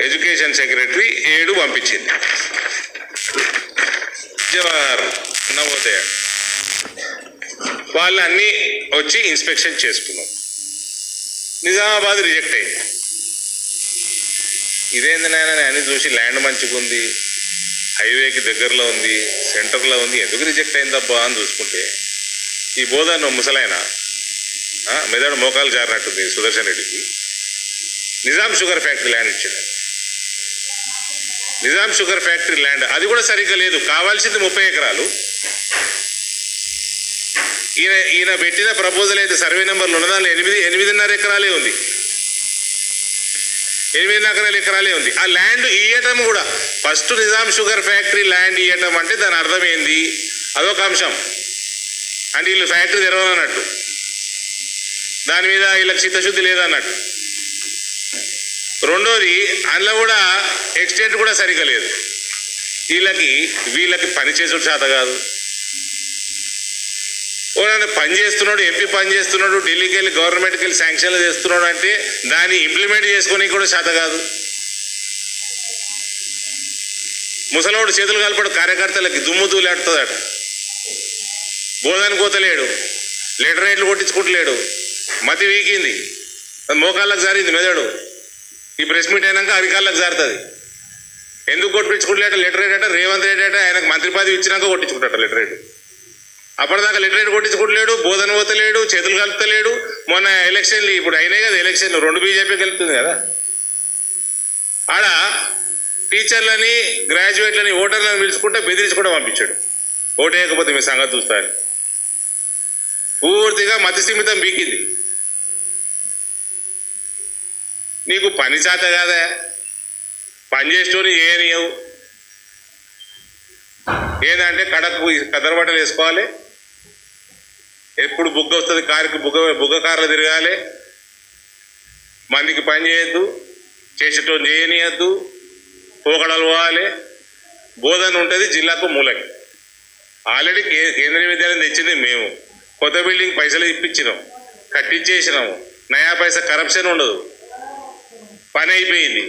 Education secretary 7 పంపించింది. జవహర్ నవోదయ వాళ్ళు అన్నీ వచ్చి ఇన్స్పెక్షన్ చేసుకున్నాం. నిజామాబాద్ రిజెక్ట్ అయింది. ఇదేంది నాయన, అన్ని చూసి ల్యాండ్ మంచిగా ఉంది, హైవేకి దగ్గరలో ఉంది, సెంటర్లో ఉంది, ఎందుకు రిజెక్ట్ అయిందబ్బా అని చూసుకుంటే ఈ బోధన ముసలాయన మెదడు మోకాలు జారినట్టుంది సుదర్శన్ రెడ్డికి. నిజాం షుగర్ ఫ్యాక్టరీ ల్యాండ్ ఇచ్చాడు. నిజాం షుగర్ ఫ్యాక్టరీ ల్యాండ్ అది కూడా సరిగ్గా లేదు, కావాల్సింది 30 ఎకరాలు. ఈయన పెట్టిన ప్రపోజల్ అయితే సర్వే నెంబర్లు ఉన్నదాన్ని 8.5 ఎకరాలే ఉంది, 8.5 ఎకరాలే ఉంది. ఆ ల్యాండ్ ఇయ్యటం కూడా first Nizam sugar factory land ఇయ్యటం అంటే దాని అర్థం ఏంది, అదొక అంశం. అంటే వీళ్ళు ఫ్యాక్టరీ తెరవనన్నట్టు, దాని మీద వీళ్ళకి చిత్తశుద్ధి లేదన్నట్టు. రెండోది అందులో కూడా ఎక్స్టెంట్ కూడా సరిగ్గా లేదు. వీళ్ళకి పని చేసుడు చేత కాదు. ఓనన్నా పని చేస్తున్నాడు, ఎంపీ పని చేస్తున్నాడు, ఢిల్లీకి వెళ్ళి గవర్నమెంట్కి వెళ్ళి శాంక్షన్లు చేస్తున్నాడు అంటే దాన్ని ఇంప్లిమెంట్ చేసుకొని కూడా చేత కాదు. ముసలోడు చేతులు కలపడు, కార్యకర్తలకి దుమ్ము తూలేడుతుందట. బోధన కోతలేడు, లెటరేట్లు కొట్టించుకుంటలేడు, మతి వీకింది, మోకాళ్ళకు జారింది మెదడు. ఈ ప్రెస్ మీట్ అయినాక అరికాళ్ళకు జారుతుంది. ఎందుకు కొట్టించుకుంటలేట లెటరేట్ అంటే రేవంత్ రెడ్డి అంటే ఆయనకు మంత్రి పదవి ఇచ్చినాక కొట్టించుకుంటాట లెటరేట్. అప్పటిదాకా లిటరేట్ కొట్టించుకుంటలేడు, బోధన పోతలేడు, చేతులు కలుపుతలేడు. మొన్న ఎలక్షన్లు ఇప్పుడు అయినాయి కదా, ఎలక్షన్లు 2 బీజేపీ గెలుస్తుంది కదా, ఆడ టీచర్లని గ్రాడ్యుయేట్లని ఓటర్లను పిలుచుకుంటే బెదిరించుకుంటూ పంపించాడు. ఓటేయకపోతే మీ సంగతి చూస్తాను. పూర్తిగా మతి స్థిమితం బీకింది. నీకు పని చేత కాదా, పని చేసేటోని ఏనియవు. ఏంటంటే కడకు కదరబట్టలు వేసుకోవాలి, ఎప్పుడు బుగ్గ వస్తుంది కారుకి బుగ్గ కార్లు తిరగాలి, మందికి పని చేయొద్దు, చేసేటోని చేయనియద్దు, పోకడలు పోవాలి. బోధన ఉంటుంది జిల్లాకు మూలకి. ఆల్రెడీ కేంద్రీయ విద్యాలయం తెచ్చింది మేము, కొత్త బిల్డింగ్ పైసలు ఇప్పించినాం, కట్టించేసినాము, నయా పైసా కరప్షన్ ఉండదు, పని అయిపోయింది.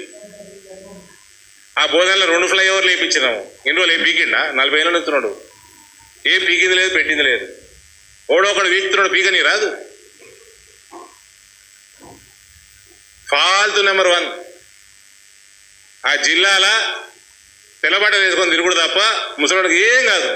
ఆ బోధనలో 2 ఫ్లైఓవర్లు వేయించినాము. ఎన్ని రోజులు ఏం పీకిండా, 40 ఏళ్ళు ఎత్తున్నాడు, ఏం పీకింది లేదు, పెట్టింది లేదు. ఒకడు వీక్తున్నాడు, పీకని రాదు. ఫాల్తు నెంబర్ 1. ఆ జిల్లాల తెల్లబట్టలు వేసుకొని తిరుగుడు తప్ప ముసలికి ఏం కాదు.